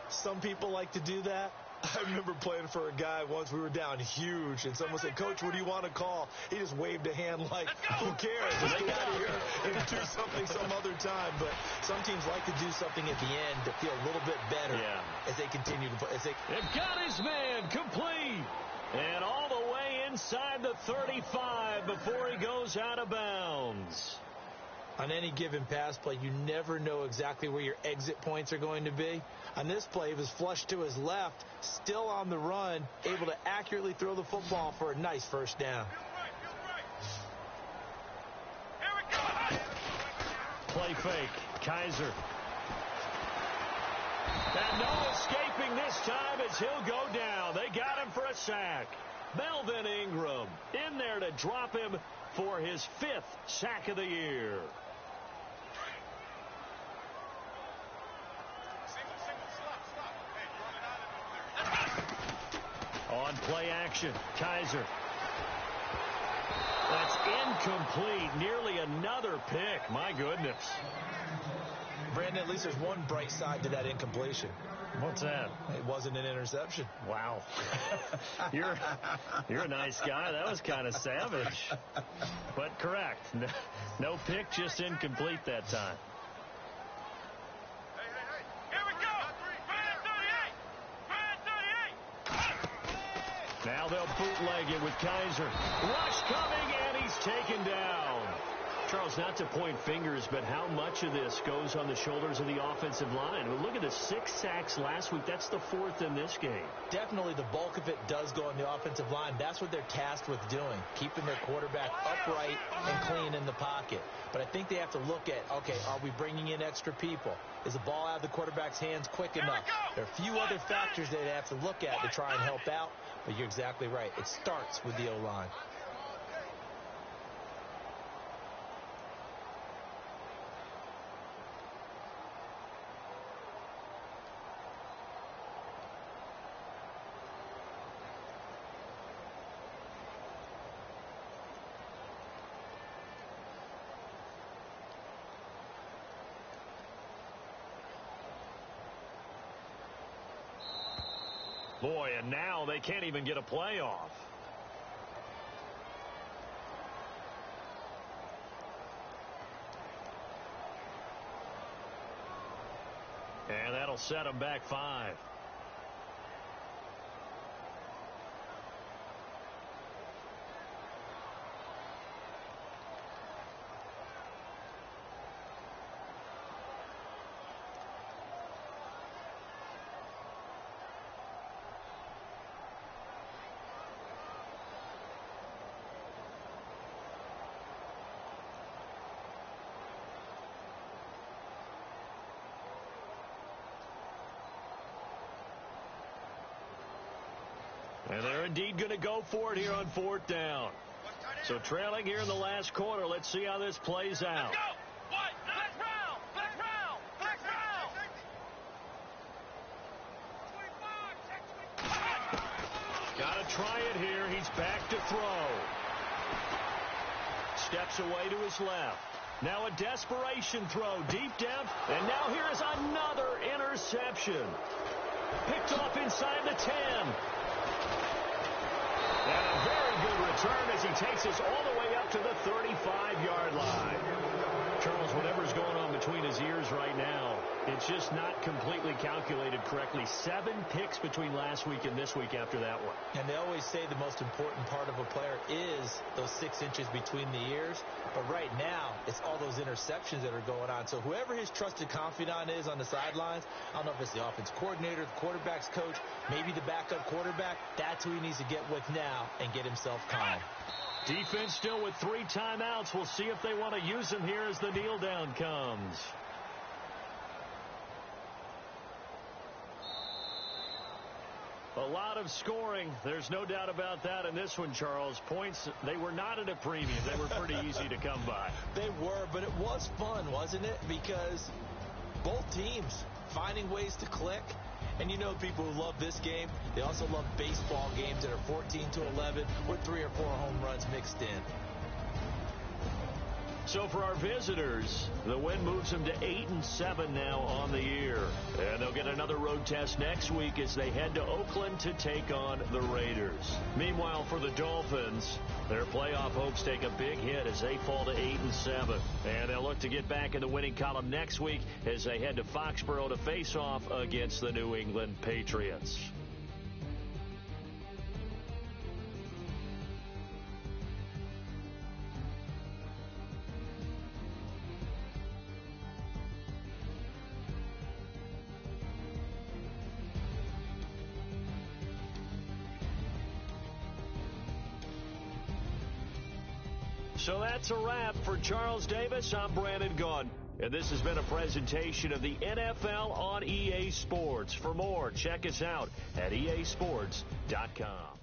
Some people like to do that. I remember playing for a guy once. We were down huge, and someone said, "Coach, what do you want to call?" He just waved a hand like, who cares? Let's get out of here and do something some other time. But some teams like to do something at the end to feel a little bit better as they continue to play. It got his man complete. And all the way inside the 35 before he goes out of bounds. On any given pass play, you never know exactly where your exit points are going to be. On this play, he was flushed to his left, still on the run, able to accurately throw the football for a nice first down. Play fake. Kaiser. And no escaping this time as he'll go down. They got him for a sack. Melvin Ingram in there to drop him for his 5th sack of the year. On play action, Kaiser. That's incomplete. Nearly another pick. My goodness. Brandon, at least there's one bright side to that incompletion. What's that? It wasn't an interception. Wow. You're a nice guy. That was kind of savage. But correct. No pick, just incomplete that time. Here we go. Man 38. Now they'll bootleg it with Kaiser. Rush coming, and he's taken down. Charles, not to point fingers, but how much of this goes on the shoulders of the offensive line? Well, look at the 6 sacks last week. That's the 4th in this game. Definitely the bulk of it does go on the offensive line. That's what they're tasked with doing, keeping their quarterback upright and clean in the pocket. But I think they have to look at, okay, are we bringing in extra people? Is the ball out of the quarterback's hands quick enough? There are a few other factors they have to look at to try and help out, but you're exactly right. It starts with the O-line. Boy, and now they can't even get a playoff. And that'll set them back 5. And they're indeed going to go for it here on 4th down. So trailing here in the last quarter. Let's see how this plays out. Let's go. What? Flex round. Flex round. Flex round. Got to try it here. He's back to throw. Steps away to his left. Now a desperation throw deep down. And now here is another interception. Picked off inside the 10. And a very good return as he takes us all the way up to the 35-yard line. Charles, whatever's going on between his ears right now, it's just not completely calculated correctly. 7 picks between last week and this week after that one. And they always say the most important part of a player is those 6 inches between the ears. But right now, it's all those interceptions that are going on. So whoever his trusted confidant is on the sidelines, I don't know if it's the offense coordinator, the quarterback's coach, maybe the backup quarterback, that's who he needs to get with now and get himself calm. Defense still with 3 timeouts. We'll see if they want to use them here as the kneel down comes. A lot of scoring. There's no doubt about that in this one, Charles. Points, they were not at a premium. They were pretty easy to come by. They were, but it was fun, wasn't it? Because both teams finding ways to click. And you know people who love this game, they also love baseball games that are 14-11 with 3 or 4 home runs mixed in. So for our visitors, the win moves them to 8-7 now on the year. And they'll get another road test next week as they head to Oakland to take on the Raiders. Meanwhile, for the Dolphins, their playoff hopes take a big hit as they fall to 8-7. And they'll look to get back in the winning column next week as they head to Foxborough to face off against the New England Patriots. So that's a wrap for Charles Davis. I'm Brandon Gaudin. And this has been a presentation of the NFL on EA Sports. For more, check us out at easports.com.